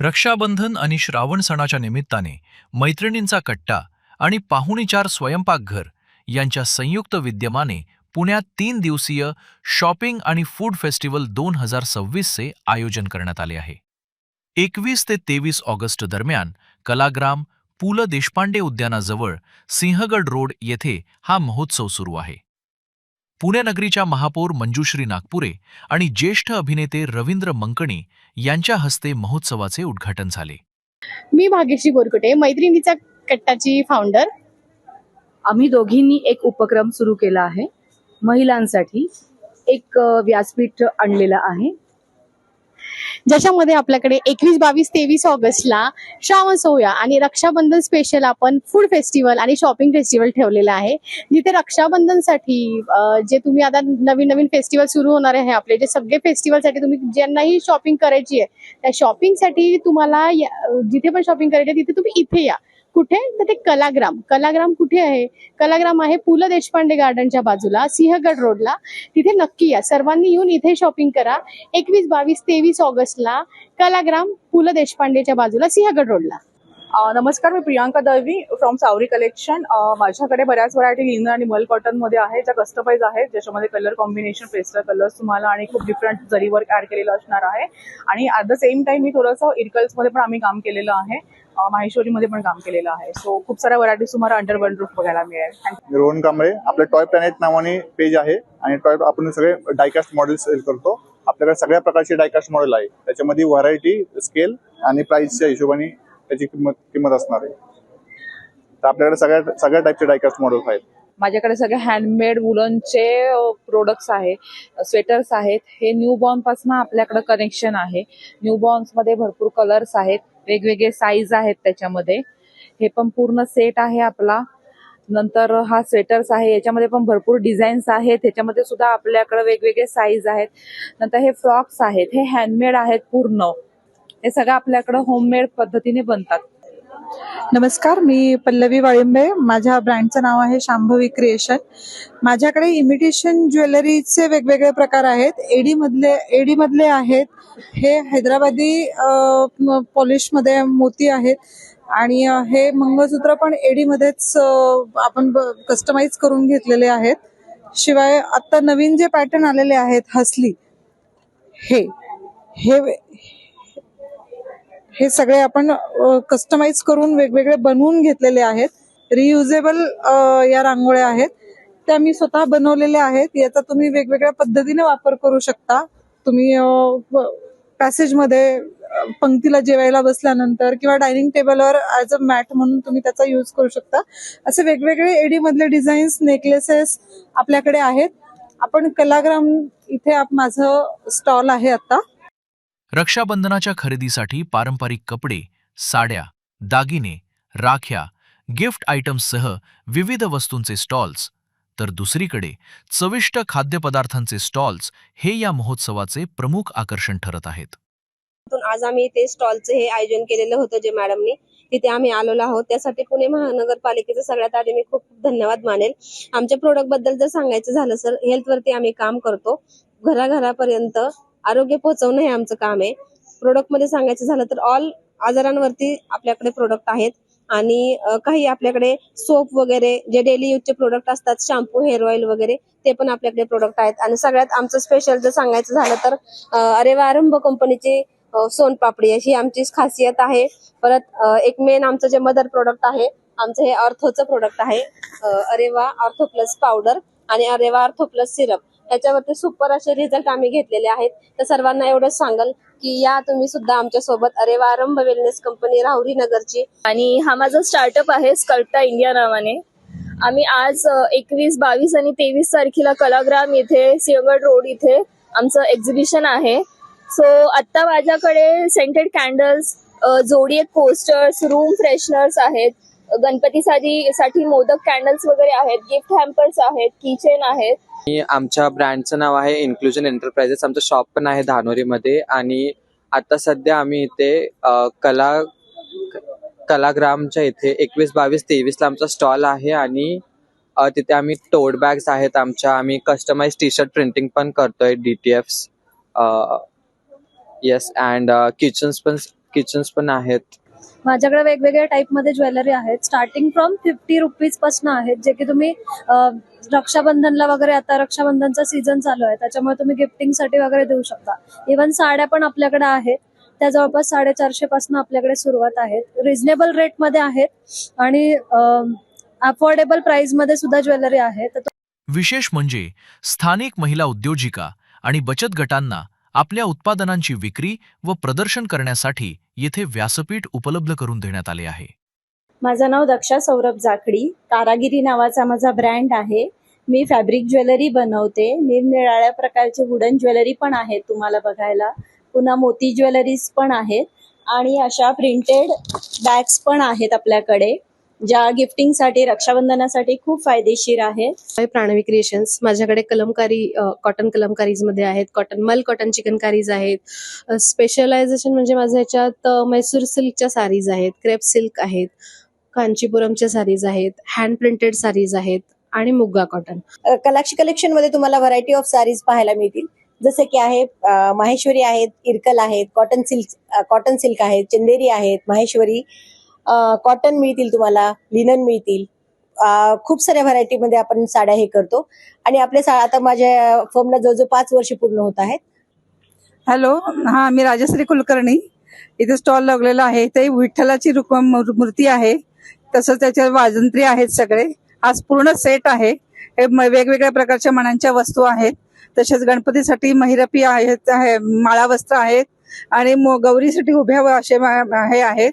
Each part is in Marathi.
रक्षाबंधन आणि श्रावण सणाच्या निमित्ताने मैत्रिणींचा कट्टा आणि पाहुणीचार स्वयंपाकघर यांच्या संयुक्त विद्यमाने पुण्यात 3 दिवसीय शॉपिंग आणि फूड फेस्टिवल 2026चे आयोजन करण्यात आले आहे. 21 ते 23 ऑगस्ट दरम्यान कलाग्राम, पु ल देशपांडे उद्यानाजवळ सिंहगड रोड येथे हा महोत्सव सुरू आहे. पुणे नगरीच्या महापौर मंजुश्री नागपुरे आणि ज्येष्ठ अभिनेते रवींद्र मंकणी यांच्या हस्ते महोत्सवाचे उद्घाटन झाले. मी भाग्यश्री बोरकुटे, मैत्रिणीचा कट्टाची फाउंडर. आम्ही दोघींनी एक उपक्रम सुरू केला आहे. महिलांसाठी एक व्यासपीठ आणलेलं आहे, ज्याच्यामध्ये आपल्याकडे 21, 22, 23 ऑगस्टला श्रावण सोहळा आणि रक्षाबंधन स्पेशल आपण फूड फेस्टिवल आणि शॉपिंग फेस्टिवल ठेवलेला आहे. जिथे रक्षाबंधनसाठी जे तुम्ही आता नवीन नवीन फेस्टिवल सुरू होणार आहे, आपले जे सगळे फेस्टिवलसाठी तुम्ही ज्यांनाही शॉपिंग करायची आहे त्या शॉपिंगसाठी तुम्हाला जिथे पण शॉपिंग करायची आहे तिथे तुम्ही इथे या. कुठे तर ते कलाग्राम कुठे आहे? कलाग्राम आहे पु ल देशपांडे गार्डनच्या बाजूला सिंहगड रोडला. तिथे नक्की या, सर्वांनी येऊन इथे शॉपिंग करा. 21, 22, 23 ऑगस्टला कलाग्राम पु ल देशपांडेच्या बाजूला सिंहगड रोडला. नमस्कार, मी Priyanka Dalvi from Sawari collection. माझ्याकडे बऱ्याच व्हरायटी लिनन आणि मल कॉटन मध्ये आहे, ज्या कस्टमाइज आहेत, ज्याच्यामध्ये कलर कॉम्बिनेशन, पेस्टल कलर्स तुम्हाला आणि खूप डिफरंट जरी वर्क ऍड केलेलं असणार आहे. आणि ॲट द सेम टाइम मी थोडंसं इरकल्स मध्ये पण आम्ही काम केलेलं आहे, माहेश्वरीमध्ये पण काम केलेलं आहे. सो खूप साऱ्या व्हरायटीज तुम्हाला अंडर वन रूफ बघायला मिळेल. रोहन कांबळे, आपलं टॉय प्लॅनेट नावाने पेज आहे आणि टॉय आपण सगळे डायकास्ट मॉडेल सेल करतो. आपल्याकडे सगळ्या प्रकारचे डायकास्ट मॉडेल आहे, त्याच्यामध्ये व्हरायटी, स्केल आणि प्राइसच्या हिशोबाने त्याची किंमत असणार आहे. तर आपल्याकडे सगळ्या टाईपचे डायकास्ट मॉडेल्स आहेत. माझ्याकडे सगळे हँडमेड वुलनचे प्रोडक्ट्स आहे, स्वेटर्स आहेत. हे न्यूबॉर्न पासून आपल्याकडे कनेक्शन आहे. न्यूबॉर्न्स मध्ये भरपूर कलर्स आहेत, वेगवेगळे साईज आहेत त्याच्यामध्ये. हे पण पूर्ण सेट आहे आपला. नंतर हा स्वेटर्स आहे, याच्यामध्ये पण भरपूर डिझाईन्स आहेत, त्याच्यामध्ये सुद्धा आपल्याकडे वेगवेगळे साईज आहेत. नंतर हे फ्रॉक्स आहेत, हे हँडमेड आहेत पूर्ण. हे सगळं आपल्याकडे होममेड पद्धतीने बनतात. नमस्कार, मी पल्लवी वाळिंबे. माझ्या ब्रँडचं नाव आहे शांभवी क्रिएशन. माझ्याकडे इमिटेशन ज्वेलरीचे वेगवेगळे प्रकार आहेत. एडी मधले आहेत, हे हैदराबादी पॉलिश मध्ये मोती आहेत आणि हे मंगळसूत्र पण एडी मध्येच आपण कस्टमाइज करून घेतलेले आहेत. शिवाय आता नवीन जे पॅटर्न आलेले आहेत हसली, हे हे सगळे आपण कस्टमाइज करून वेगवेगळे बनवून घेतलेले आहेत. रियुजेबल या रांगोळ्या आहेत, त्या मी स्वतः बनवलेल्या आहेत. याचा तुम्ही वेगवेगळ्या पद्धतीने वापर करू शकता. तुम्ही पॅसेजमध्ये पंक्तीला जेवायला बसल्यानंतर किंवा डायनिंग टेबलवर ऍज अ मॅट म्हणून तुम्ही त्याचा यूज करू शकता. असे वेगवेगळे एडी मधले डिझाईन्स, नेकलेसेस आपल्याकडे आहेत. आपण कलाग्राम इथे माझं स्टॉल आहे आता. रक्षाबंधनाच्या खरेदीसाठी पारंपरिक कपडे, साड्या, दागिने, राख्या, गिफ्ट आयटम्ससह विविध वस्तूंचे स्टॉल्स, तर दुसरीकडे चविष्ट खाद्यपदार्थांचे स्टॉल्स हे या महोत्सवाचे प्रमुख आकर्षण ठरत आहेत. आज आम्ही ते स्टॉलचं हे आयोजन केलेलं होतं जे मॅडमनी, तिथे आम्ही आलेलो आहोत. त्यासाठी पुणे महानगरपालिकेचं सगळ्यात आधी मी खूप धन्यवाद मानेल. आमच्या प्रोडक्ट बद्दल जर सांगायचं झालं सर, हेल्थ वरती आम्ही काम करतो. घराघरापर्यंत आरोग्य पोहोचवणं हे आमचं काम आहे. प्रोडक्ट मध्ये सांगायचं झालं तर ऑल आजारांवरती आपल्याकडे प्रोडक्ट आहेत. आणि काही आपल्याकडे सोप वगैरे जे डेली यूजचे प्रोडक्ट असतात, शॅम्पू, हेअर ऑइल वगैरे, ते पण आपल्याकडे प्रोडक्ट आहेत. आणि सगळ्यात आमचं स्पेशल जर सांगायचं झालं तर अरेवा आरंभ कंपनीची सोनपापडी अशी आमची खासियत आहे. परत एक मेन आमचं जे मदर प्रोडक्ट आहे, आमचं हे ऑर्थोचं प्रोडक्ट आहे, अरेवा ऑर्थो प्लस पावडर आणि अरेवा ऑर्थो प्लस सिरप. याच्यावरती सुपर असे रिझल्ट आम्ही घेतलेले आहेत. तर सर्वांना एवढंच सांगाल की या तुम्ही सुद्धा आमच्या सोबत. अरेवा आरंभ वेलनेस कंपनी, राहुरी नगरची. आणि हा माझा स्टार्टअप आहे स्कल्प्टा इंडिया नावाने. आम्ही आज 21, 22 आणि 23 तारखेला कलाग्राम इथे सिंहगड रोड इथे आमचं एक्झिबिशन आहे. सो आता माझ्याकडे scented candles, zodiac posters, room fresheners आहेत, गणपतीसाठी मोदक कॅन्डल्स वगैरे आहेत, गिफ्ट हॅम्पर्स आहेत, किचन आहेत. आमच्या ब्रँडचं नाव आहे इन्क्लुजन एंटरप्राइजेस. आमचं शॉप पण आहे धानोरीमध्ये. आणि आता सध्या आम्ही इथे कलाग्रामच्या इथे 21, 22, 23ला आमचा स्टॉल आहे. आणि तिथे आम्ही टोट बॅग्स आहेत आमच्या. आम्ही कस्टमाइज टी शर्ट प्रिंटिंग पण करतोय, DTFs. येस, अँड किचन्स पण किचन्स पण आहेत. माझ्याकडे वेगवेगळ्या टाईपमध्ये ज्वेलरी आहेत. स्टार्टिंग फ्रॉम 50 रुपीज पासून आहेत, जे की तुम्ही रक्षाबंधनला वगैरे, आता रक्षाबंधनचा सीझन चालू आहे त्याच्यामुळे तुम्ही गिफ्टिंगसाठी वगैरे देऊ शकता. इव्हन साड्या पण आपल्याकडे आहेत, त्या जवळपास 450 पासून आपल्याकडे सुरुवात आहेत. रिझनेबल रेटमध्ये आहेत आणि अफोर्डेबल प्राइसमध्ये सुद्धा ज्वेलरी आहे. तर विशेष म्हणजे स्थानिक महिला उद्योजिका आणि बचत गटांना आपल्या उत्पादनांची विक्री व प्रदर्शन करण्यासाठी येथे व्यासपीठ उपलब्ध करून देण्यात आले आहे. माझं नाव दक्षा सौरभ जाखडी. कारागिरी नावाचा माझा ब्रँड आहे. मी फॅब्रिक ज्वेलरी बनवते. निरनिराळ्या प्रकारचे वुडन ज्वेलरी पण आहेत तुम्हाला बघायला. पुन्हा मोती ज्वेलरीज पण आहेत आणि अशा प्रिंटेड बॅग्स पण आहेत आपल्याकडे, ज्या गिफ्टिंगसाठी, रक्षाबंधनासाठी खूप फायदेशीर आहेत. प्राणवी क्रिएशन्स, माझ्याकडे कलमकारी, कॉटन कलमकारीज मध्ये आहेत, मल कॉटन चिकनकारीज आहेत. स्पेशलायझेशन म्हणजे माझ्या ह्याच्यात मैसूर सिल्कच्या साडीज आहेत, क्रेप सिल्क आहेत, कांचीपुरमच्या साडीज आहेत, हँड प्रिंटेड साडीज आहेत आणि मुग्गा कॉटन. कलाक्षी कलेक्शन मध्ये तुम्हाला व्हरायटी ऑफ साडीज पाहायला मिळतील, जसे की आहे माहेश्वरी आहेत, इरकल आहेत, कॉटन सिल्क आहेत, चंदेरी आहेत, माहेश्वरी कॉटन मिळतील, तुम्हाला लिनन मिळतील. खूप साऱ्या व्हरायटीमध्ये आपण साड्या हे करतो आणि आपले आता माझ्या फर्मला जवळजवळ 5 वर्ष पूर्ण होत आहेत. हॅलो, हा, मी राजश्री कुलकर्णी. इथे स्टॉल लागलेला आहे. ते विठ्ठलाची मूर्ती आहे, तसंच त्याच्या वाजंत्री आहेत सगळे. आज पूर्ण सेट आहे. हे वेगवेगळ्या प्रकारच्या मण्यांच्या वस्तू आहेत. तसेच गणपतीसाठी महिरपी आहेत, माळा वस्त्र आहेत आणि गौरीसाठी उभ्या असे हे आहेत.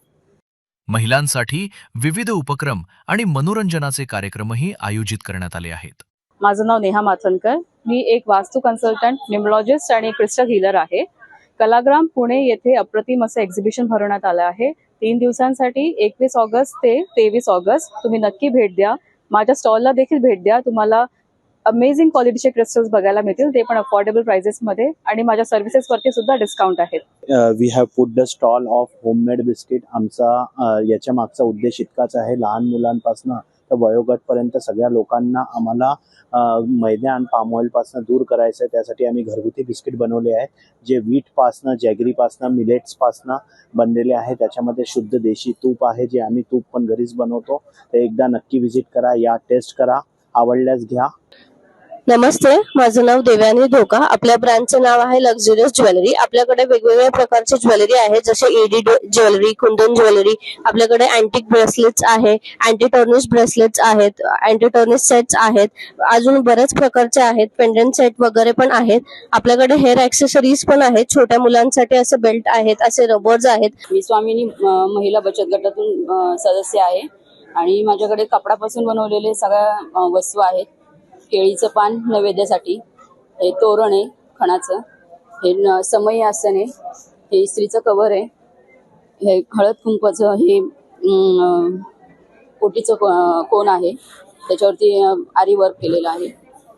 महिलांसाठी विविध उपक्रम आणि मनोरंजनाचे कार्यक्रमही आयोजित करण्यात आले आहेत. माझं नाव नेहा माथनकर. मी एक वास्तू कन्सल्टंट, न्यूमरोलॉजिस्ट आणि क्रिस्टल हीलर आहे. कलाग्राम पुणे येथे अप्रतिम असं एक्झिबिशन भरवण्यात आलं आहे 3 दिवसांसाठी, 21 ऑगस्ट ते 23 ऑगस्ट. तुम्ही नक्की भेट द्या. माझ्या स्टॉलला देखील भेट द्या. तुम्हाला अमेझिंग क्वालिटीचे क्रिस्टल्स बघायला मिळतील, ते पण अफोर्डेबल प्राइसेसमध्ये, आणि माझ्या सर्व्हिसेसवरती सुद्धा डिस्काउंट आहेत. We have put the stall of homemade biscuit. आमचा याच्या मागचा उद्देश इतकाच आहे, लहान मुलांपासून तर वयोगटपर्यंत सगळ्या लोकांना आम्हाला मैदा आणि पाम ऑइलपासून दूर करायचं आहे. त्यासाठी आम्ही घरगुती बिस्किट बनवले आहे, जे व्हीटपासनं, जॅगरीपासनं, मिलेट्सपासनं बनलेले आहे. त्याच्यामध्ये शुद्ध देशी तूप आहे, जे आम्ही तूप पण घरीच बनवतो. तर एकदा नक्की व्हिजिट करा, या टेस्ट करा, आवडल्यास घ्या. नमस्ते, माझं नाव देवयानी धोका. आपल्या ब्रँडचं नाव आहे लक्झरियस ज्वेलरी. आपल्याकडे वेगवेगळ्या प्रकारचे ज्वेलरी आहे, जसे एडी ज्वेलरी, कुंदन ज्वेलरी. आपल्याकडे अँटिक ब्रेसलेट्स आहे, अँटी टर्निश ब्रेसलेट्स आहेत, अँटी टर्निश सेट्स आहेत, अजून बरेच प्रकारचे आहेत, पेंडंट सेट वगैरे पण आहेत. आपल्याकडे हेअर ॲक्सेसरीज पण आहेत, छोट्या मुलांसाठी असे बेल्ट आहेत, असे रबर्स आहेत. मी स्वामिनी महिला बचत गटातून सदस्य आहे आणि माझ्याकडे कपडापासून बनवलेले सगळ्या वस्तू आहेत. केळीचं पान नैवेद्यासाठी, हे तोरण आहे खणाचं, हे समई आसन आहे, हे इस्त्रीचं कव्हर आहे, हे हळद कुंकवाचं हे कोटीचं कोण आहे, त्याच्यावरती आरी वर्क केलेलं आहे.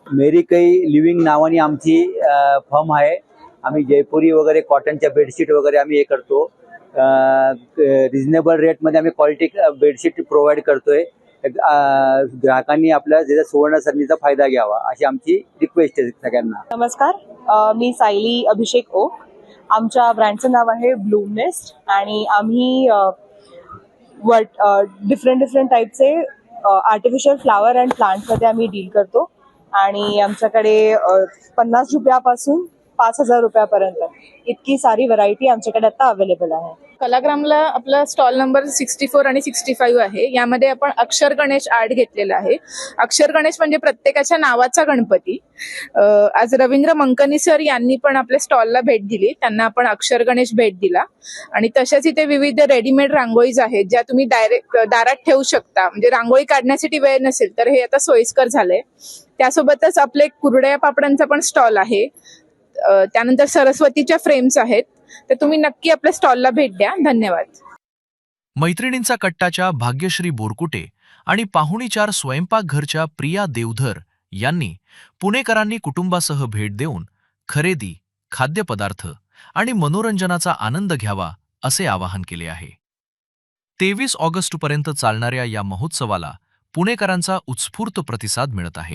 मेरी कई लिव्हिंग नावाने आमची फर्म आहे. आम्ही जयपुरी वगैरे कॉटनच्या बेडशीट वगैरे आम्ही हे करतो. रिजनेबल रेटमध्ये आम्ही क्वालिटी बेडशीट प्रोव्हाइड करतोय. ग्राहकांनी आपल्या सुवर्ण संधीचा फायदा घ्यावा अशी आमची रिक्वेस्ट आहे सगळ्यांना. नमस्कार, मी सायली अभिषेक ओक. आमच्या ब्रँडचं नाव आहे ब्लूमनेस्ट आणि आम्ही डिफरंट टाईपचे आर्टिफिशियल फ्लावर अँड प्लांटमध्ये आम्ही डील करतो आणि आमच्याकडे 50 रुपयापासून 5,000 रुपयापर्यंत इतकी सारी व्हरायटी आमच्याकडे आता अवेलेबल आहे. कलाग्रामला आपला स्टॉल नंबर 64 आणि 65 आहे. यामध्ये आपण अक्षर गणेश आर्ट घेतलेला आहे. अक्षर गणेश म्हणजे प्रत्येकाच्या नावाचा गणपती. आज रवींद्र मंकनी सर यांनी पण आपल्या स्टॉलला भेट दिली, त्यांना आपण अक्षर गणेश भेट दिला. आणि तशाच इथे विविध रेडीमेड रांगोळीज आहेत, ज्या तुम्ही डायरेक्ट दारात ठेवू शकता. म्हणजे रांगोळी काढण्यासाठी वेळ नसेल तर हे आता सोयीस्कर झालंय. त्यासोबतच आपले कुरड्या पापडांचा पण स्टॉल आहे. त्यानंतर सरस्वतीच्या फ्रेम्स आहेत. तर तुम्ही नक्की आपल्या स्टॉलला भेट द्या. धन्यवाद. मैत्रिणींचा कट्टाच्या भाग्यश्री बोरकुटे आणि पाहुणीचार स्वयंपाकघरच्या प्रिया देवधर यांनी पुणेकरांनी कुटुंबासह भेट देऊन खरेदी, खाद्यपदार्थ आणि मनोरंजनाचा आनंद घ्यावा असे आवाहन केले आहे. 23 ऑगस्टपर्यंत चालणाऱ्या या महोत्सवाला पुणेकरांचा उत्स्फूर्त प्रतिसाद मिळत आहे.